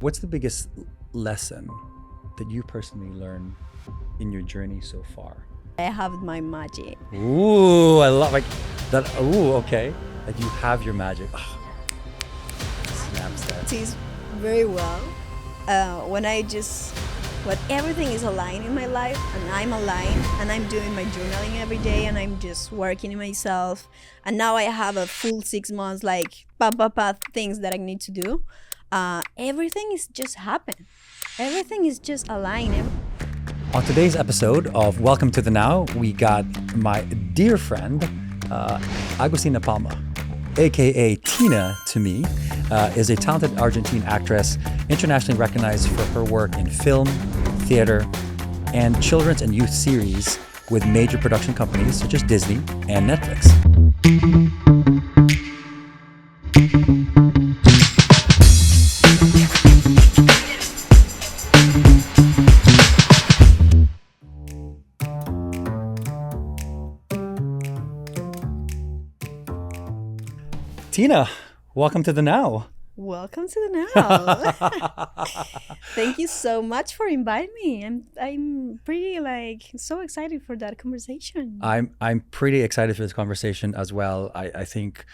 What's the biggest lesson that you personally learned in your journey so far? I have my magic. Ooh, I love like that. Ooh, okay. Like you have your magic. Oh, snaps that. It is very well when everything is aligned in my life and I'm aligned and I'm doing my journaling every day and I'm just working in myself. And now I have a full 6 months like things that I need to do. Everything is just happen. Everything is just aligned. On today's episode of Welcome to the Now, we got my dear friend, Augustina Palma, aka Tina to me, is a talented Argentine actress, internationally recognized for her work in film, theater, and children's and youth series with major production companies such as Disney and Netflix. Tina, welcome to the Now. Welcome to the Now. Thank you so much for inviting me. I'm pretty so excited for that conversation. I'm pretty excited for this conversation as well. I think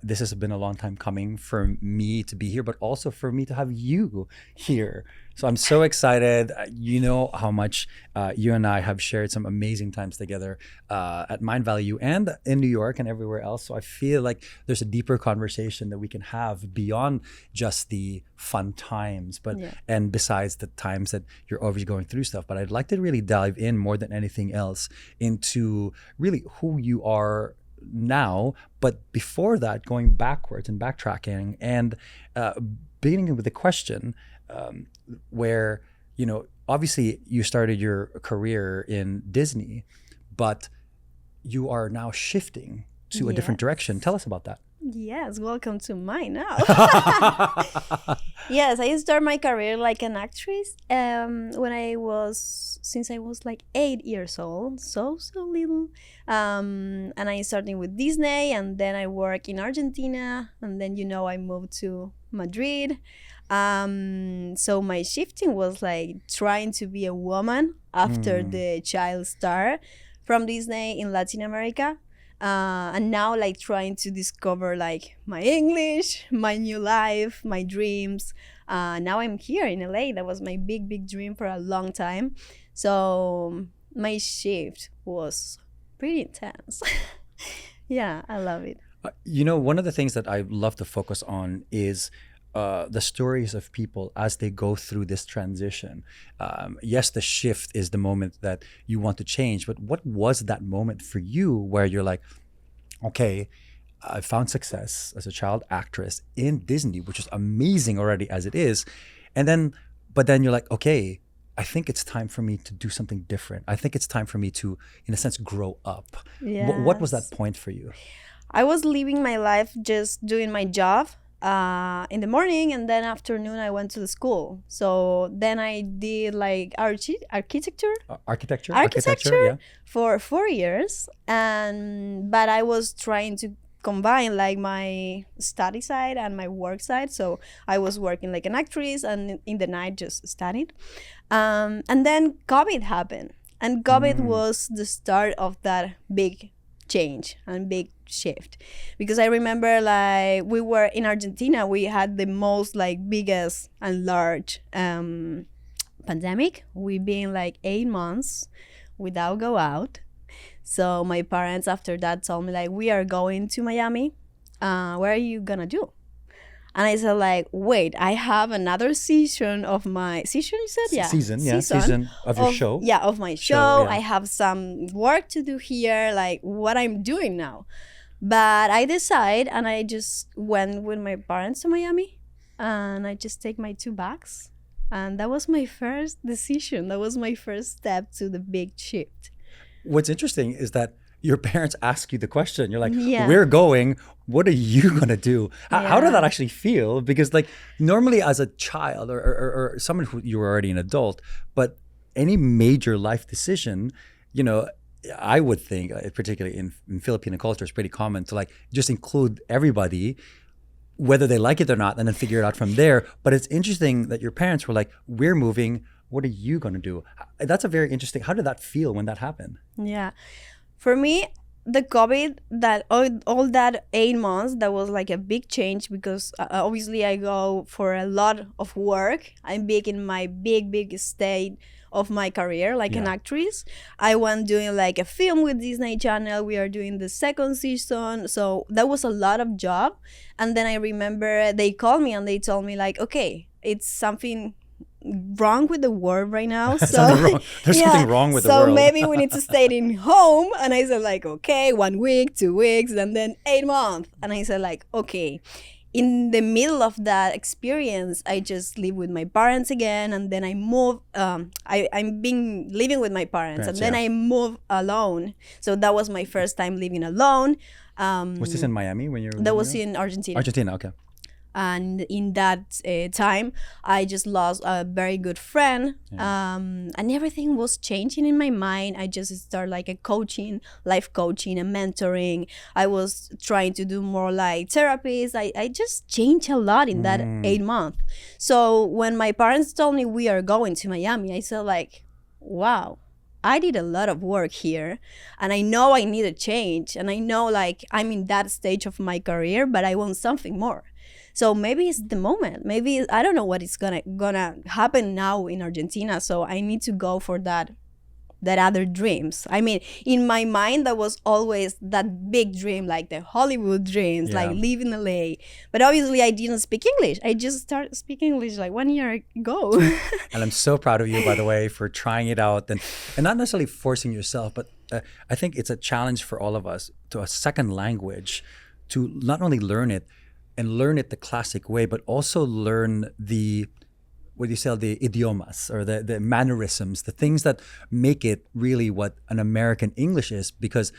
this has been a long time coming for me to be here, but also for me to have you here. So I'm so excited. You know how much you and I have shared some amazing times together at Mindvalley and in New York and everywhere else. So I feel like there's a deeper conversation that we can have beyond just the fun times, and besides the times that you're always going through stuff. But I'd like to really dive in more than anything else into really who you are now, but before that, going backwards and backtracking and beginning with the question where, you know, obviously you started your career in Disney, but you are now shifting to a different direction. Tell us about that. Yes, welcome to mine now. Yes, I started my career like an actress since I was like 8 years old, so little. And I started with Disney, and then I work in Argentina, and then I moved to Madrid. So my shifting was like trying to be a woman after the child star from Disney in Latin America. And now like trying to discover like my English, my new life, my dreams. Now I'm here in LA. That was my big dream for a long time. So my shift was pretty intense. Yeah, I love it. One of the things that I love to focus on is the stories of people as they go through this transition. Yes, the shift is the moment that you want to change, but what was that moment for you where you're like, okay, I found success as a child actress in Disney, which is amazing already as it is. But then you're like, okay, I think it's time for me to do something different. I think it's time for me to, in a sense, grow up. Yes. What was that point for you? I was living my life just doing my job. In the morning, and then afternoon I went to the school. So then I did like architecture Yeah. For 4 years, but I was trying to combine like my study side and my work side. So I was working like an actress and in the night just studied. And then COVID happened, and COVID was the start of that big change and big shift, because I remember like we were in Argentina, we had the most like biggest and large pandemic. We've been like 8 months without go out. So my parents after that told me like, we are going to Miami, what are you gonna do? And I said like, wait, I have another season of my season, you said? Yeah. Season of your show. Yeah, of my show. I have some work to do here, like what I'm doing now. But I decided, and I just went with my parents to Miami, and I just take my 2 bags. And that was my first decision. That was my first step to the big shift. What's interesting is that your parents ask you the question. You're like, we're going. What are you going to do? How did that actually feel? Because like normally as a child or someone who you were already an adult, but any major life decision, I would think, particularly in Filipino culture, it's pretty common to like just include everybody. whether they like it or not, and then figure it out from there. But it's interesting that your parents were like, we're moving. What are you going to do? That's a very interesting. How did that feel when that happened? Yeah. For me, the COVID, that all that 8 months, that was like a big change because obviously I go for a lot of work. I'm big in my big state of my career, like an actress. I went doing like a film with Disney Channel. We are doing the second season. So that was a lot of job. And then I remember they called me and they told me like, okay, it's something wrong with the world right now. So There's something wrong with the world. So maybe we need to stay in home. And I said like, okay, 1 week, 2 weeks, and then 8 months. And I said like, okay. In the middle of that experience, I just live with my parents again, and then I move. I'm been living with my parents, and then I move alone. So that was my first time living alone. Was this in Miami when you were? That was in Argentina. Argentina, okay. And in that time, I just lost a very good friend, and everything was changing in my mind. I just started like a coaching, life coaching and mentoring. I was trying to do more like therapies. I just changed a lot in that 8 months. So when my parents told me we are going to Miami, I said like, wow, I did a lot of work here, and I know I need a change, and I know like I'm in that stage of my career, but I want something more. So maybe it's the moment. Maybe I don't know what is gonna happen now in Argentina. So I need to go for that other dreams. I mean, in my mind, that was always that big dream, like the Hollywood dreams, like live in LA. But obviously, I didn't speak English. I just started speaking English like 1 year ago. And I'm so proud of you, by the way, for trying it out and not necessarily forcing yourself, but I think it's a challenge for all of us to a second language, to not only learn it and learn it the classic way, but also learn the idiomas or the mannerisms, the things that make it really what an American English is. Because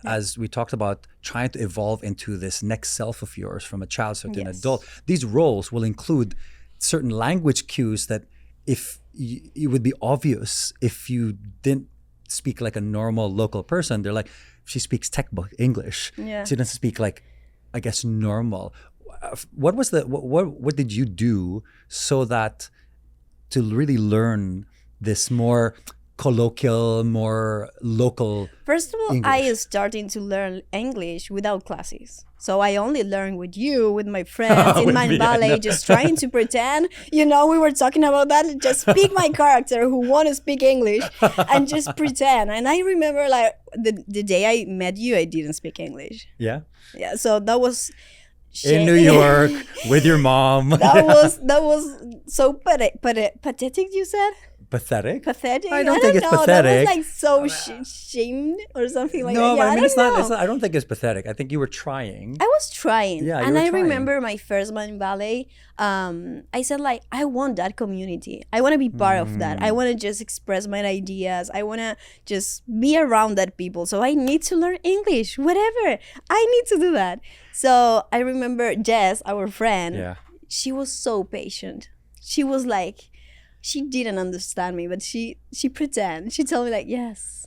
as we talked about, trying to evolve into this next self of yours from a child to an adult, these roles will include certain language cues that it would be obvious if you didn't speak like a normal local person. They're like, she speaks textbook English. She doesn't speak like, I guess, normal. What did you do so that to really learn this more colloquial, more local First of all, English? I started to learn English without classes. So I only learned with you, with my friends in Mindvalley, just trying to pretend. We were talking about that. Just speak my character who want to speak English and just pretend. And I remember like the day I met you, I didn't speak English. Yeah. So that was in New York with your mom. that was so pathetic. You said pathetic. Pathetic. I don't think it's pathetic. That was like so shamed or something like that. No, Yeah, but I mean, it's not. I don't think it's pathetic. I think you were trying. I was trying. Yeah, and I trying. remember my first Mindvalley. I said like, I want that community. I want to be part of that. I want to just express my ideas. I want to just be around that people. So I need to learn English, whatever. I need to do that. So I remember Jess, our friend, she was so patient. She was like, she didn't understand me, but she pretended. She told me like, yes.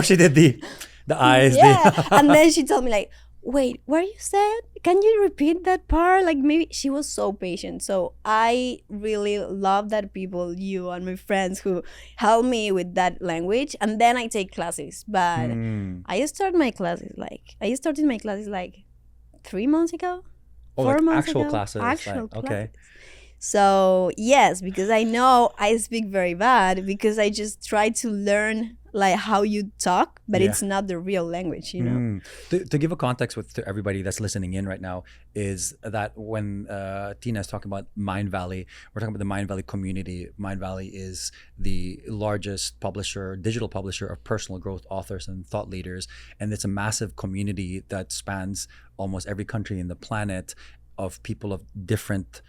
She did the eyes. Yeah. And then she told me like, wait, what you said? Can you repeat that part? Like maybe she was so patient. So I really love that people, you and my friends who help me with that language. And then I take classes. But I started my classes like 3 months ago. 4 months actual ago. classes. Actual classes. Okay. So yes, because I know I speak very bad because I just try to learn like how you talk, but it's not the real language, To give a context to everybody that's listening in right now is that when Tina is talking about Mindvalley, we're talking about the Mindvalley community. Mindvalley is the largest digital publisher of personal growth authors and thought leaders. And it's a massive community that spans almost every country in the planet of people of different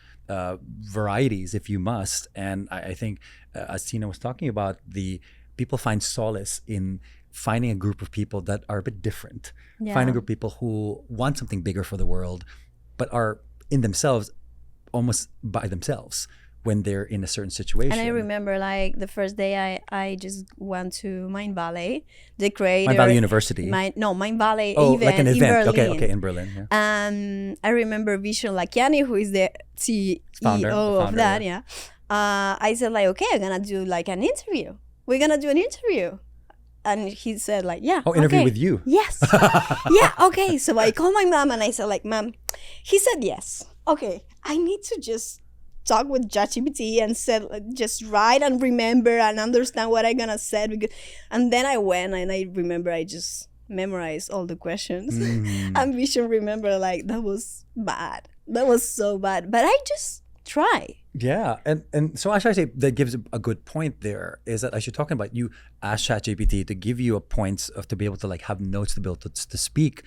varieties, if you must. And I think as Tina was talking about, the people find solace in finding a group of people that are a bit different, finding a group of people who want something bigger for the world, but are in themselves, almost by themselves, when they're in a certain situation. And I remember like the first day I just went to Mindvalley, the creator. Mindvalley University. Mindvalley Oh, event like an event. in Berlin. Okay, in Berlin. Yeah. I remember Vision Lakiani, who is the CEO Founder, of that. Yeah. I said like, okay, I'm gonna do like an interview. We're gonna do an interview. And he said like, yeah. Oh, interview okay. with you? Yes. Yeah, okay. So I called my mom and I said like, Mom, he said yes. Okay, I need to just talk with ChatGPT and said just write and remember and understand what I'm gonna say. And then I went and I remember I just memorized all the questions. And Vision remember like that was bad. That was so bad. But I just try. Yeah, and so actually I say that gives a good point there, is that as you're talking about, you ask ChatGPT to give you a points of to be able to like have notes to be able to speak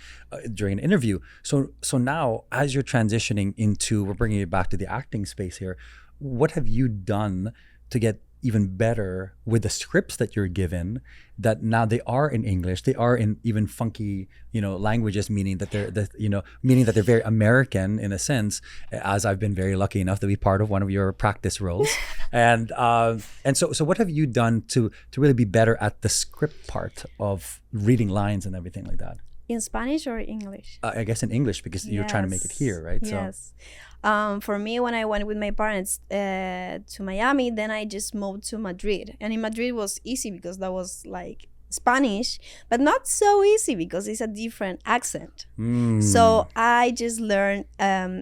during an interview. So now as you're transitioning into, we're bringing you back to the acting space here, what have you done to get even better with the scripts that you're given, that now they are in English, they are in even funky, languages, meaning that they're very American in a sense, as I've been very lucky enough to be part of one of your practice roles. and so what have you done to really be better at the script part of reading lines and everything like that? In Spanish or English? I guess in English, because you're trying to make it here, right? Yes. For me, when I went with my parents to Miami, then I just moved to Madrid. And in Madrid was easy because that was like Spanish, but not so easy because it's a different accent. So I just learned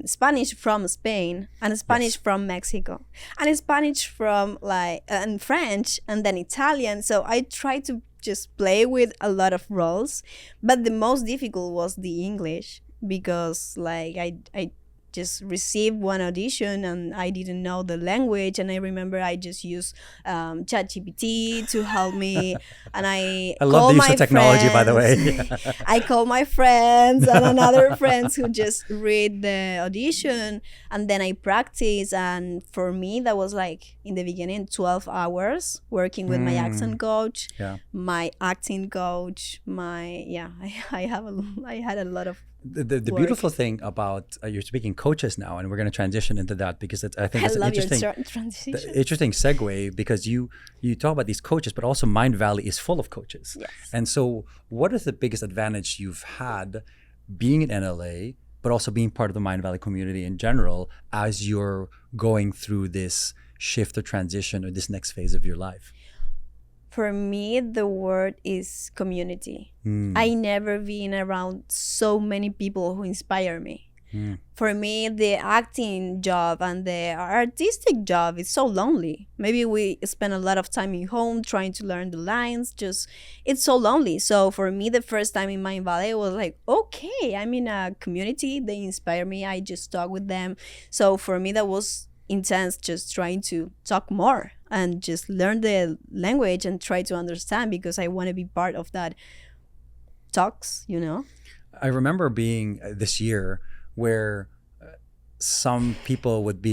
Spanish from Spain and Spanish from Mexico and Spanish from and French and then Italian. So I tried to just play with a lot of roles, but the most difficult was the English because I just received one audition and I didn't know the language, and I remember I just used ChatGPT to help me, and I love the use of technology, by the way. I called my friends and another friends who just read the audition, and then I practice. And for me that was like in the beginning 12 hours working with my accent coach, my acting coach, I had a lot of the beautiful thing about you're speaking coaches now, and we're going to transition into that because I think it's an interesting segue, because you talk about these coaches, but also Mindvalley is full of coaches. Yes. And so what is the biggest advantage you've had being in NLA, but also being part of the Mindvalley community in general as you're going through this shift or transition or this next phase of your life? For me, the word is community. I never been around so many people who inspire me. For me, the acting job and the artistic job is so lonely. Maybe we spend a lot of time in home trying to learn the lines. It's so lonely. So for me, the first time in Mindvalley, it was like, okay, I'm in a community. They inspire me. I just talk with them. So for me, that was intense, just trying to talk more and just learn the language and try to understand, because I want to be part of that talks. I remember being this year where some people would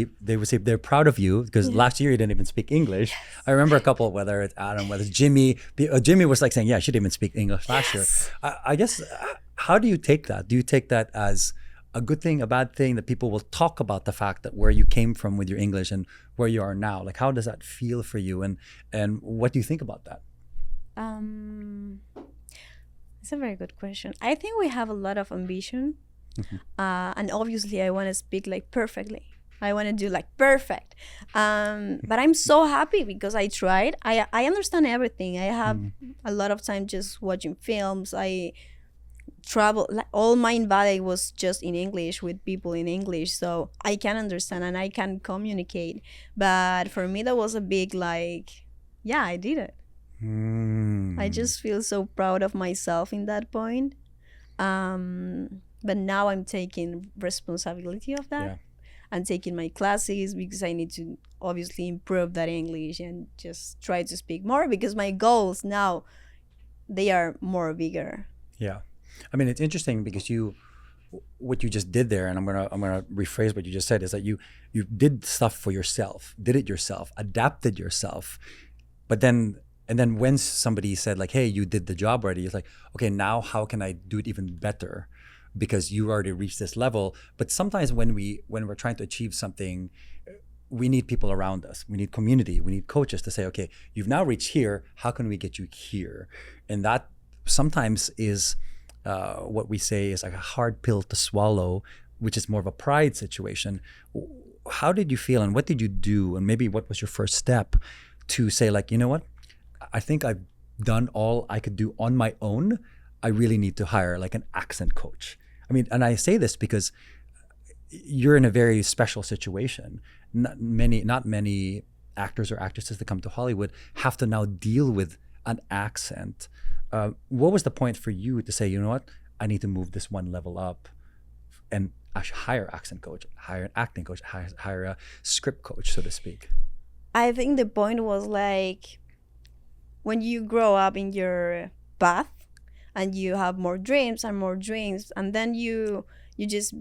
say they're proud of you because last year you didn't even speak English. I remember a couple, whether it's Adam, whether it's Jimmy. Jimmy was like saying, yeah, she didn't even speak English last year. I guess, how do you take that? Do you take that as a good thing, a bad thing, that people will talk about the fact that where you came from with your English and where you are now? Like, how does that feel for you, and what do you think about that? It's a very good question. I think we have a lot of ambition, and obviously I want to speak like perfectly. I want to do like perfect, but I'm so happy because I tried. I understand everything. I have a lot of time just watching films. I travel, like all Mindvalley was just in English with people in English, so I can understand and I can communicate. But for me that was a big I did it. I just feel so proud of myself in that point, but now I'm taking responsibility of that and taking my classes because I need to obviously improve that English and just try to speak more, because my goals now, they are more bigger. Yeah. I mean, it's interesting because what you just did there, and I'm gonna rephrase what you just said, is that you did stuff for yourself, did it yourself, adapted yourself, but then when somebody said like, hey, you did the job already, it's like, okay, now how can I do it even better? Because you already reached this level. But sometimes when we're trying to achieve something, we need people around us. We need community. We need coaches to say, okay, you've now reached here. How can we get you here? And that sometimes is what we say is like a hard pill to swallow, which is more of a pride situation. How did you feel and what did you do? And maybe what was your first step to say, like, you know what? I think I've done all I could do on my own. I really need to hire like an accent coach. I mean, and I say this because you're in a very special situation. Not many actors or actresses that come to Hollywood have to now deal with an accent. What was the point for you to say, you know what, I need to move this one level up and actually hire an accent coach, hire an acting coach, hire a script coach, so to speak? I think the point was like when you grow up in your path and you have more dreams, and then you just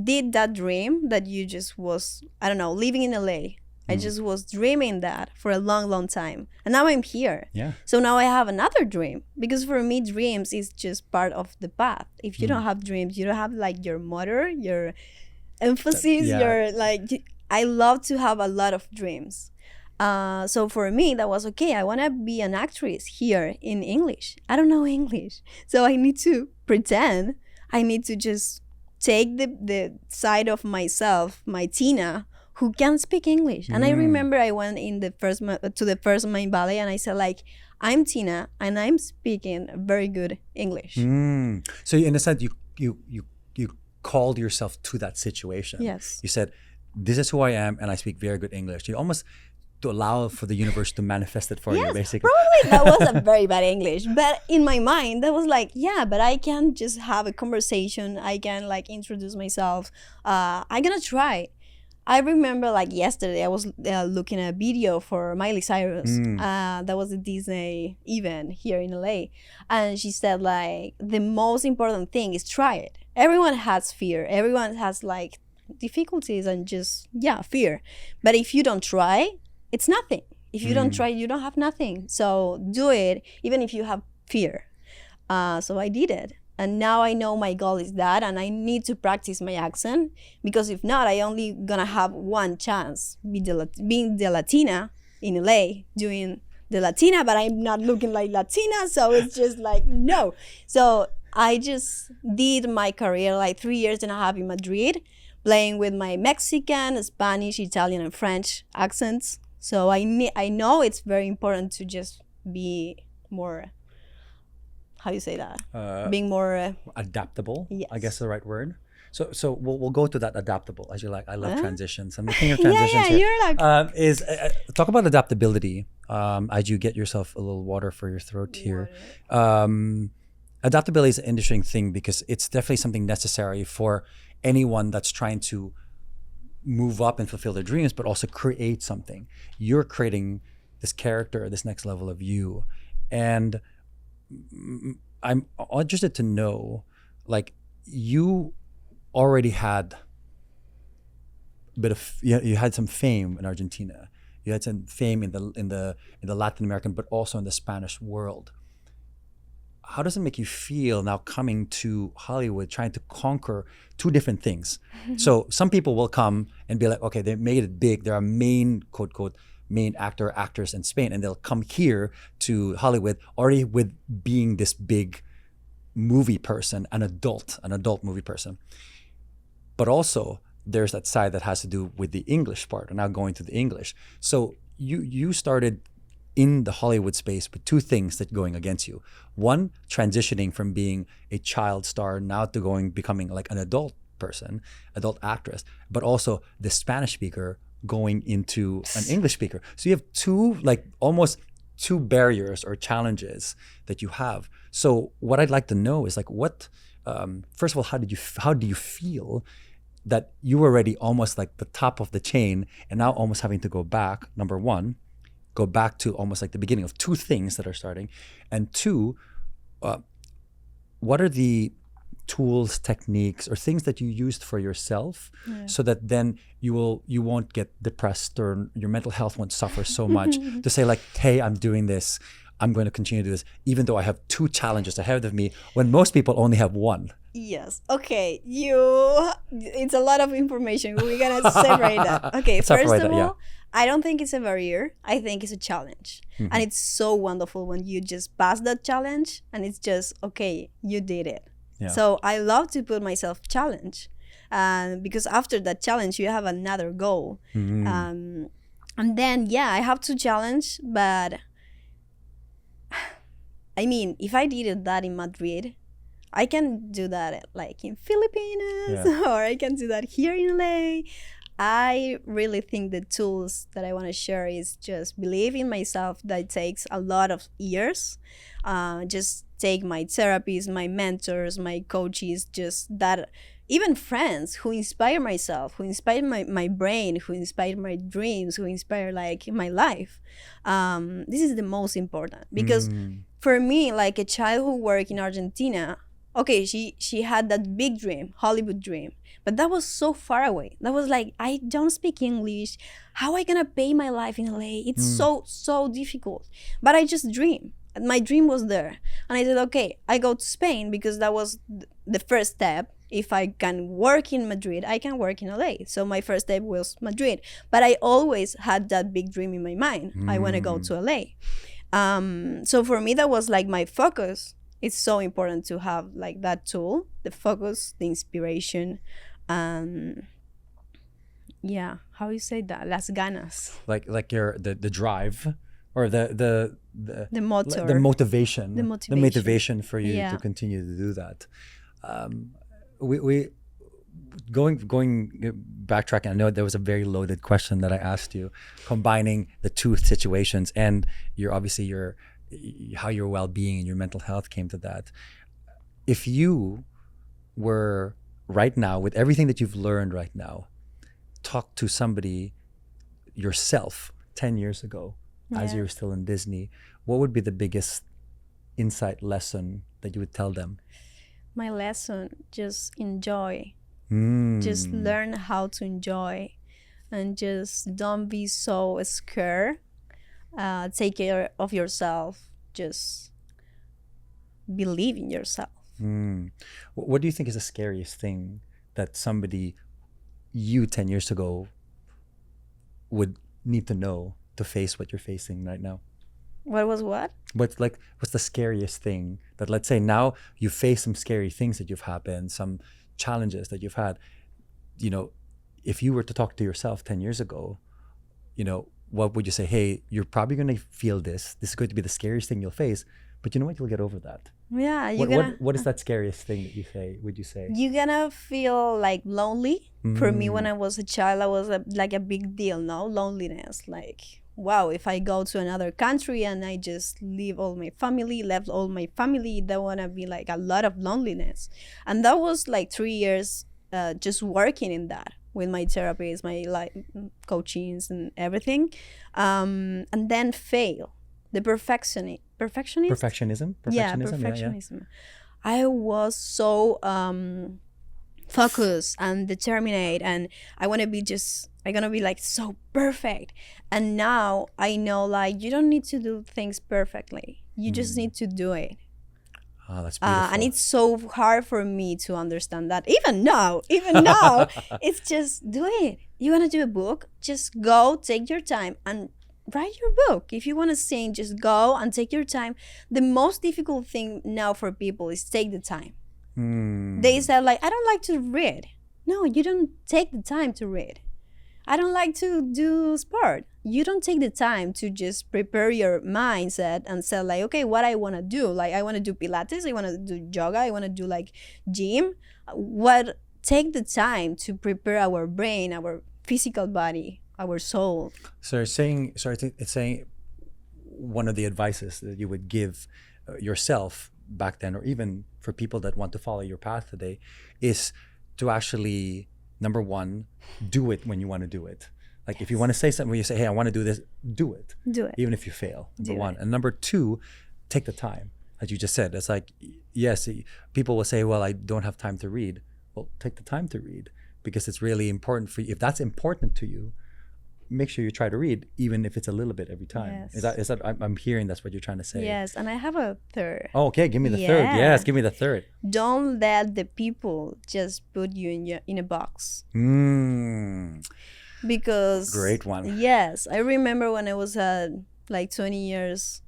did that dream that you just was, I don't know, living in LA. I just was dreaming that for a long time. And now I'm here. Yeah. So now I have another dream, because for me, dreams is just part of the path. If you don't have dreams, you don't have like your motor, your emphasis, your like, I love to have a lot of dreams. So for me, that was okay. I want to be an actress here in English. I don't know English. So I need to pretend. I need to just take the side of myself, my Tina, who can speak English. And I remember I went in to the first Mindvalley, and I said, like, I'm Tina and I'm speaking very good English. So in a sense, you called yourself to that situation. Yes. You said, this is who I am and I speak very good English. You almost to allow for the universe to manifest it for you, basically. Probably that was a very bad English, but in my mind that was like, yeah, but I can just have a conversation. I can like introduce myself. I'm gonna try. I remember like yesterday I was looking at a video for Miley Cyrus. That was a Disney event here in LA, and she said like the most important thing is try it. Everyone has fear. Everyone has like difficulties and just fear. But if you don't try, it's nothing. If you don't try, you don't have nothing. So do it, even if you have fear. So I did it. And now I know my goal is that, and I need to practice my accent, because if not, I only gonna have one chance, being the Latina in LA, doing the Latina, but I'm not looking like Latina, so it's just like, no. So I just did my career like 3 years and a half in Madrid, playing with my Mexican, Spanish, Italian, and French accents. So I know it's very important to just be more, how you say that? Being more adaptable. Yes. I guess is the right word. So we'll go to that adaptable, as you like. I love transitions. I'm the king of transitions here. You're like talk about adaptability. As you get yourself a little water for your throat here. Adaptability is an interesting thing because it's definitely something necessary for anyone that's trying to move up and fulfill their dreams, but also create something. You're creating this character, this next level of you, and I'm interested to know, like, you already had a bit of, you had some fame in Argentina, you had some fame in the Latin American, but also in the Spanish world. How does it make you feel now coming to Hollywood, trying to conquer two different things? So some people will come and be like, okay, they made it big, they're a main, quote, quote, main actor or actress in Spain, and they'll come here to Hollywood already with being this big movie person, an adult movie person. But also there's that side that has to do with the English part, and now going to the English. So you started in the Hollywood space with two things that going against you. One, transitioning from being a child star now to becoming like an adult person, adult actress, but also the Spanish speaker going into an English speaker. So you have almost two barriers or challenges that you have. So what I'd like to know is like, what, first of all, how do you feel that you were already almost like the top of the chain and now almost having to go back, number one, go back to almost like the beginning of two things that are starting, and two, what are the tools, techniques, or things that you used for yourself so that then you won't get depressed or your mental health won't suffer so much to say like, hey, I'm doing this. I'm going to continue to do this, even though I have 2 challenges ahead of me, when most people only have 1? Yes. Okay. It's a lot of information. We're going to separate that. Okay. Let's First separate of that, yeah. all, I don't think it's a barrier. I think it's a challenge. And it's so wonderful when you just pass that challenge and it's just, okay, you did it. Yeah. So I love to put myself challenge. Because after that challenge, you have another goal. And then, yeah, I have to challenge. But I mean, if I did that in Madrid, I can do that like in Philippines, or I can do that here in LA. I really think the tools that I want to share is just believe in myself. That takes a lot of years. Just take my therapists, my mentors, my coaches, just that, even friends who inspire myself, who inspire my brain, who inspire my dreams, who inspire like my life. This is the most important, because for me, like a child who worked in Argentina, okay, she had that big dream, Hollywood dream, but that was so far away. That was like, I don't speak English. How am I gonna pay my life in LA? It's so difficult. But I just dream. My dream was there. And I said, okay, I go to Spain, because that was the first step. If I can work in Madrid, I can work in LA. So my first step was Madrid. But I always had that big dream in my mind. I want to go to LA. So for me, that was like my focus. It's so important to have like that tool, the focus, the inspiration. Yeah, how you say that? Las ganas. Like your the drive, or the motor. The motivation. The motivation for you to continue to do that. We going backtracking. I know there was a very loaded question that I asked you, combining the 2 situations, and how your well-being and your mental health came to that. If you were right now, with everything that you've learned right now, talk to somebody, yourself, 10 years ago, as you're still in Disney, what would be the biggest insight lesson that you would tell them? My lesson, just enjoy. Just learn how to enjoy, and just don't be so scared. Take care of yourself. Just believe in yourself. What do you think is the scariest thing that somebody, you 10 years ago, would need to know to face what you're facing right now? What was what? What's the scariest thing that, let's say now you face some scary things that you've happened, some challenges that you've had, if you were to talk to yourself 10 years ago, what would you say? Hey, you're probably going to feel this. This is going to be the scariest thing you'll face, but you know what? You'll get over that. Yeah. What is that scariest thing that would you say? You're gonna feel like lonely. For me, when I was a child, I was like a big deal, no? Loneliness. Like, wow, if I go to another country and I just left all my family, that wanna be like a lot of loneliness. And that was like 3 years just working in that with my therapists, my coachings and everything. And then fail. The perfectionism. Yeah, perfectionism. I was so focused and determined, and I'm gonna be like so perfect. And now I know, like, you don't need to do things perfectly. You just need to do it. Oh, that's beautiful. And it's so hard for me to understand that. Even now, it's just do it. You wanna do a book? Just go, take your time and write your book. If you want to sing, just go and take your time. The most difficult thing now for people is take the time. They said, like, I don't like to read. No, you don't take the time to read. I don't like to do sport. You don't take the time to just prepare your mindset and say, like, okay, what I want to do. Like, I want to do Pilates, I want to do yoga, I want to do like gym. Take the time to prepare our brain, our physical body, our soul. So it's saying one of the advices that you would give yourself back then, or even for people that want to follow your path today, is to actually, number one, do it when you want to do it. Like, if you want to say something where you say, hey, I want to do this, do it. Do it. Even if you fail, number one. And number two, take the time. As you just said, it's like, yes, people will say, well, I don't have time to read. Well, take the time to read, because it's really important for you. If that's important to you, make sure you try to read, even if it's a little bit every time. Yes. Is that I'm hearing that's what you're trying to say? Yes, and I have a third. Oh, okay, give me the third. Yeah. Yes, give me the third. Don't let the people just put you in a box. Because Great one. Yes, I remember when I was like 20 years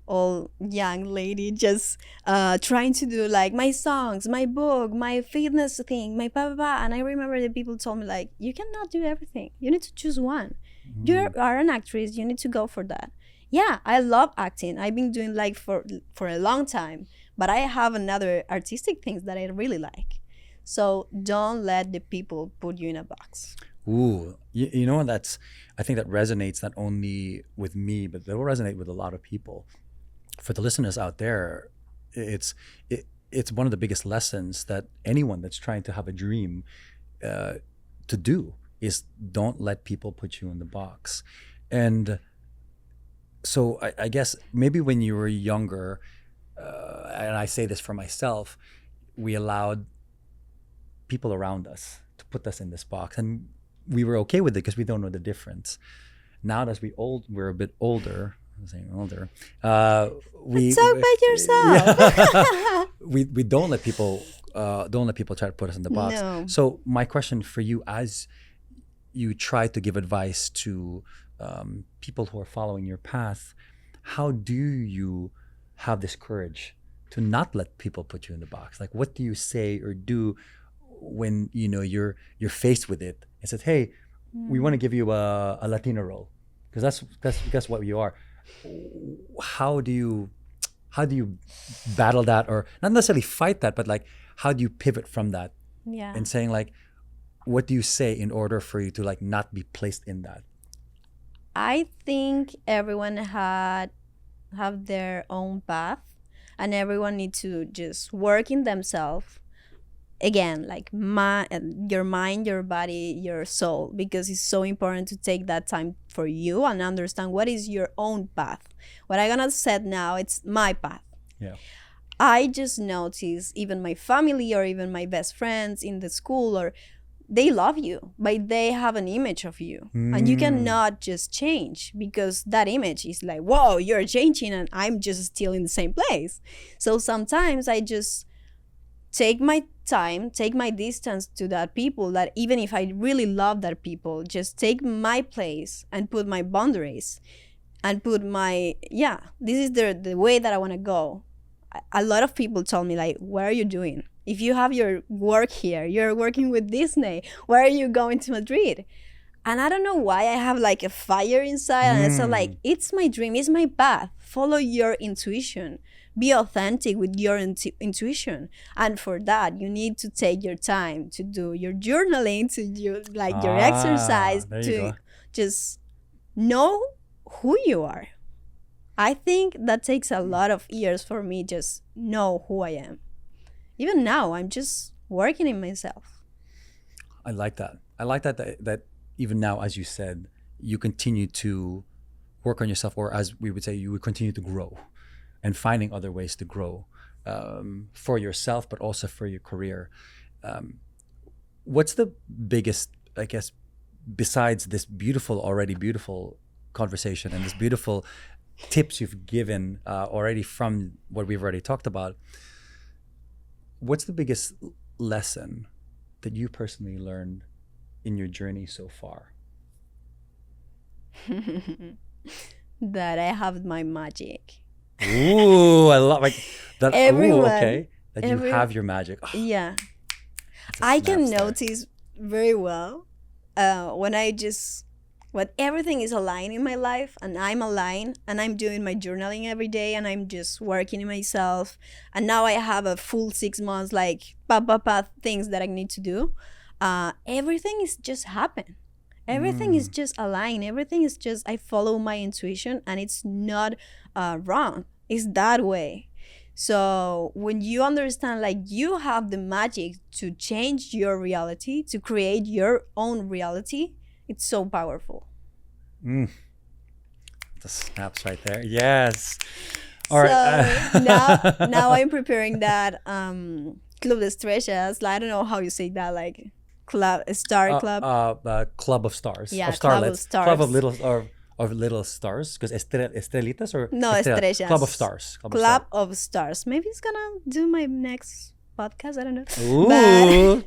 old young lady, just trying to do like my songs, my book, my fitness thing, my blah. And I remember the people told me like, you cannot do everything. You need to choose one. You are an actress. You need to go for that. Yeah, I love acting. I've been doing like for a long time, but I have another artistic things that I really like. So don't let the people put you in a box. Ooh, you know, I think that resonates not only with me, but that will resonate with a lot of people. For the listeners out there, it's one of the biggest lessons that anyone that's trying to have a dream to do is don't let people put you in the box. And so I guess maybe when you were younger, and I say this for myself, we allowed people around us to put us in this box, and we were okay with it because we don't know the difference. Now that we're a bit older. I'm saying older. Talk about yourself. Yeah. we don't let people try to put us in the box. No. So my question for you, as you try to give advice to people who are following your path, how do you have this courage to not let people put you in the box? Like, what do you say or do when you know you're faced with it and says, hey, we want to give you a Latino role, because that's what you are. How do you battle that, or not necessarily fight that, but like how do you pivot from that? Yeah. And saying like, what do you say in order for you to like not be placed in that? I think everyone have their own path, and everyone needs to just work in themselves. Again, like your mind, your body, your soul, because it's so important to take that time for you and understand what is your own path. What I'm gonna say now, it's my path. Yeah. I just notice even my family or even my best friends in the school, or they love you, but they have an image of you, and you cannot just change because that image is like, whoa, you're changing, and I'm just still in the same place. So sometimes I just take my time, take my distance to that people, that even if I really love that people, just take my place and put my boundaries and put my, this is the way that I want to go. A lot of people told me like, what are you doing? If you have your work here, you're working with Disney, why are you going to Madrid? And I don't know why I have like a fire inside, and it's like, it's my dream, it's my path. Follow your intuition. Be authentic with your intuition, and for that you need to take your time to do your journaling, to do like your exercise, to just know who you are. I think that takes a lot of years for me just know who I am. Even now I'm just working in myself. I like that that even now, as you said, you continue to work on yourself, or as we would say, you would continue to grow and finding other ways to grow for yourself, but also for your career. What's the biggest, I guess, besides this already beautiful conversation and this beautiful tips you've given already from what we've already talked about, what's the biggest lesson that you personally learned in your journey so far? That I have my magic. Ooh, I love like that. Everyone, ooh, okay, that you have your magic. Oh, yeah, I can notice very well when everything is aligned in my life, and I'm aligned, and I'm doing my journaling every day, and I'm just working in myself, and now I have a full 6 months like things that I need to do. Everything is just happen. Everything is just aligned. Everything is just, I follow my intuition, and it's not wrong. It's that way. So when you understand like you have the magic to change your reality, to create your own reality, it's so powerful. The snaps right there. Yes. All so right. now I'm preparing that Club de Estrellas. I don't know how you say that, like club, star club. Club of stars. Yeah, of club of starlets. Club of stars. little or of little stars. Because estrelitas or No, estrellas. Club of stars. Club of stars. Maybe it's gonna do my next podcast. I don't know. Ooh.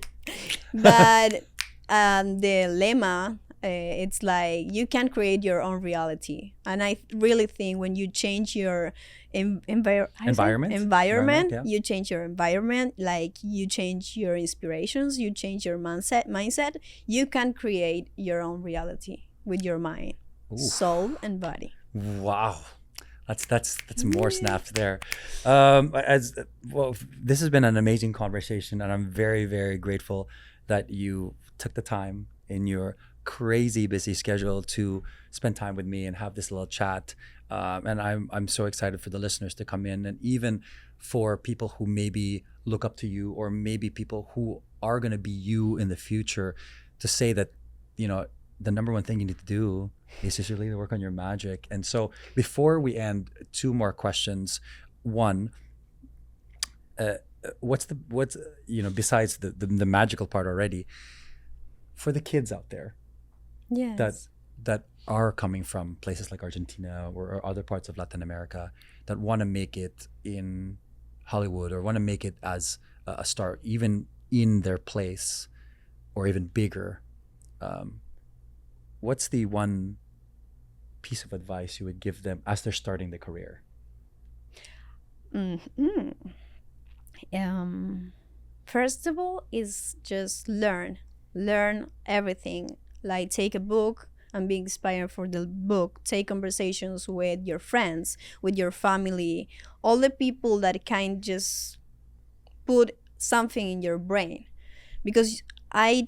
But the lemma, it's like you can create your own reality, and I really think when you change your environment, yeah. you change your environment, like you change your inspirations, you change your mindset, you can create your own reality with your mind, soul, and body. Wow. That's more snaps there. This has been an amazing conversation, and I'm very, very grateful that you took the time in your crazy busy schedule to spend time with me and have this little chat. And I'm so excited for the listeners to come in, and even for people who maybe look up to you, or maybe people who are going to be you in the future, to say that, you know, the number one thing you need to do is just really work on your magic. And so before we end, two more questions. One, what's you know, besides the magical part already, for the kids out there Yes. that are coming from places like Argentina or other parts of Latin America, that want to make it in Hollywood, or want to make it as a star, even in their place, or even bigger, what's the one piece of advice you would give them as they're starting the career? First of all, is just learn everything. Like, take a book and be inspired for the book. Take conversations with your friends, with your family, all the people that can just put something in your brain. Because I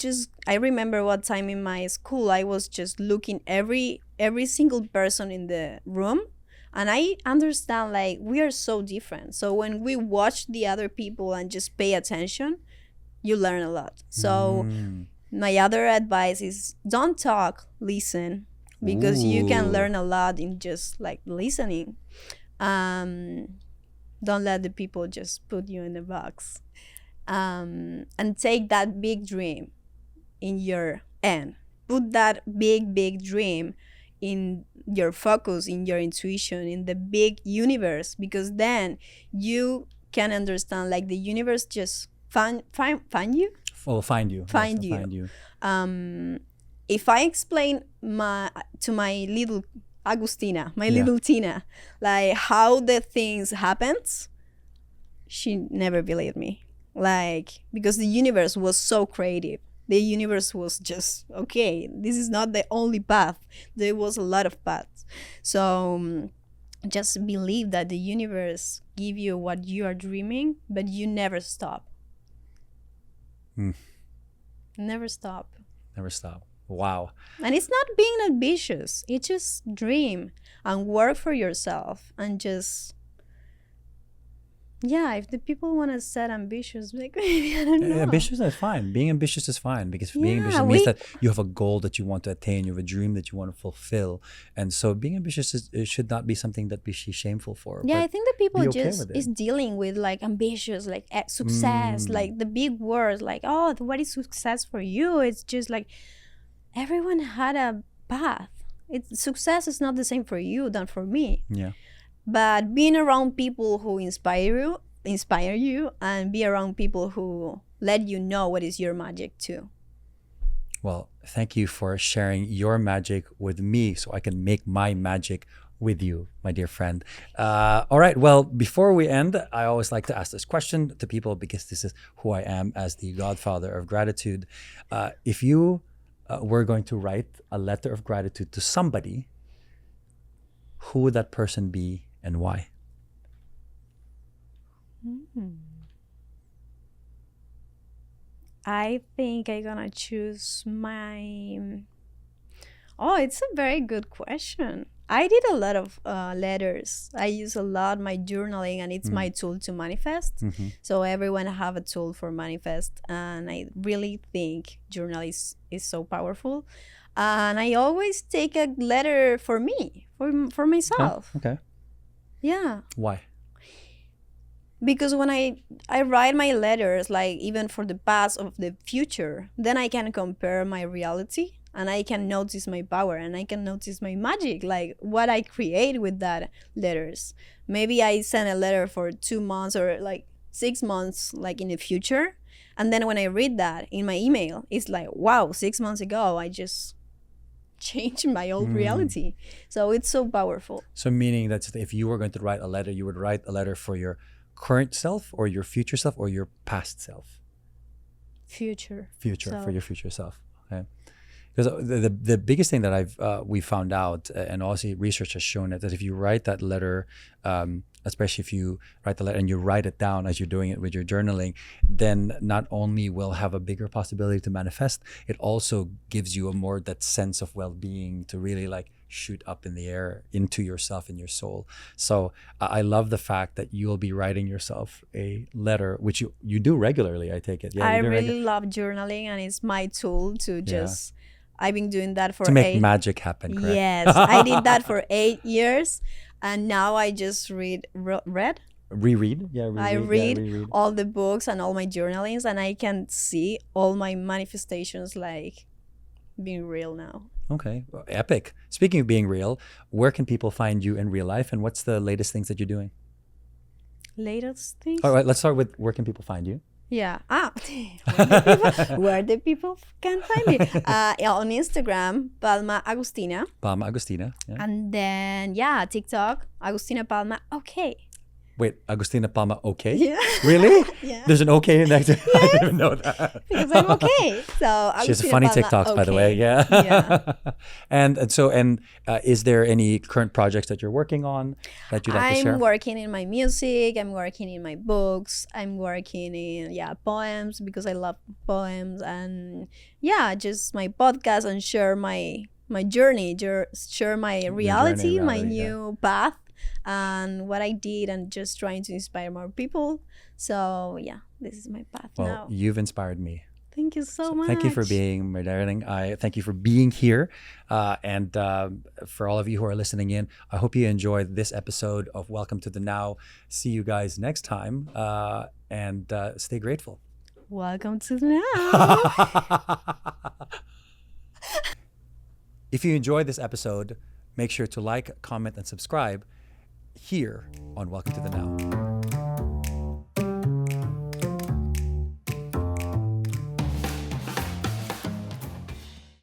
remember one time in my school, I was just looking every single person in the room, and I understand, like, we are so different. So when we watch the other people and just pay attention, you learn a lot. So my other advice is, don't talk, listen, because you can learn a lot in just like listening. Don't let the people just put you in a box. And take that big dream in your end. Put that big dream in your focus, in your intuition, in the big universe, because then you can understand, like, the universe just find you. Well, find you. Find Yes, you. Find you. If I explain to my little Agustina, my little Tina, like how the things happens, she never believed me. Like, because the universe was so creative. The universe was just, okay, this is not the only path. There was a lot of paths. So just believe that the universe give you what you are dreaming, but you never stop. Never stop. Never stop. Wow. And it's not being ambitious. It's just dream and work for yourself, and just, yeah, if the people want to set ambitious, like, maybe, I don't know. Ambitious is fine. Being ambitious is fine, because being ambitious means that you have a goal that you want to attain, you have a dream that you want to fulfill. And so being ambitious it should not be something that we should be shameful for. Yeah, I think that people okay just is dealing with, like, ambitious, like, success, like the big words, like, oh, what is success for you? It's just like, everyone had a path. Success is not the same for you than for me. Yeah. But being around people who inspire you, and be around people who let you know what is your magic too. Well, thank you for sharing your magic with me, so I can make my magic with you, my dear friend. All right. Well, before we end, I always like to ask this question to people, because this is who I am as the godfather of gratitude. If you were going to write a letter of gratitude to somebody, who would that person be and why? I think I'm gonna choose my... Oh, it's a very good question. I did a lot of letters. I use a lot my journaling, and it's my tool to manifest. So everyone have a tool for manifest, and I really think journal is so powerful. And I always take a letter for me, for myself. Okay. Yeah. Why? because when I write my letters, like even for the past of the future, then I can compare my reality and I can notice my power and I can notice my magic, like what I create with that letters. Maybe I send a letter for 2 months or like 6 months, like in the future, and then when I read that in my email, it's like, wow, 6 months ago I just changed my old reality. So it's so powerful. So meaning that if you were going to write a letter, you would write a letter for your current self or your future self or your past self? Future For your future self. Okay. Because the biggest thing that we found out, and also research has shown it, that if you write that letter, especially if you write the letter and you write it down as you're doing it with your journaling, then not only will have a bigger possibility to manifest, it also gives you a more that sense of well-being to really like shoot up in the air into yourself and your soul. So I love the fact that you'll be writing yourself a letter, which you do regularly, I take it. Yeah, I really love journaling, and it's my tool to just I've been doing that for to make magic happen, correct? Yes, I did that for 8 years, and now I just reread. Reread. I read all the books and all my journalings, and I can see all my manifestations like being real now. Okay, epic. Speaking of being real, where can people find you in real life, and what's the latest things that you're doing? Latest things? All right, let's start with where can people find you? Yeah. Where the people can find me? On Instagram, Palma Agustina. Palma Agustina. Yeah. And then, TikTok, Agustina Palma. Okay. Wait, Agustina Palma, okay? Yeah. Really? Yeah. There's an okay in there. Yes. I didn't even know that. Because I'm okay. So she has Agustina funny Palma, TikToks, by the way. okay. Yeah. Yeah. and is there any current projects that you're working on that you'd like to share? I'm working in my music. I'm working in my books. I'm working in poems because I love poems, and just my podcast and share my journey, share my reality, my new path, and what I did, and just trying to inspire more people. So this is my path now. Well, you've inspired me. Thank you so much. Thank you for being my darling. I thank you for being here, and for all of you who are listening in, I hope you enjoyed this episode of Welcome to the Now. See you guys next time, and stay grateful. Welcome to the Now. If you enjoyed this episode, make sure to like, comment, and subscribe here on Welcome to the Now.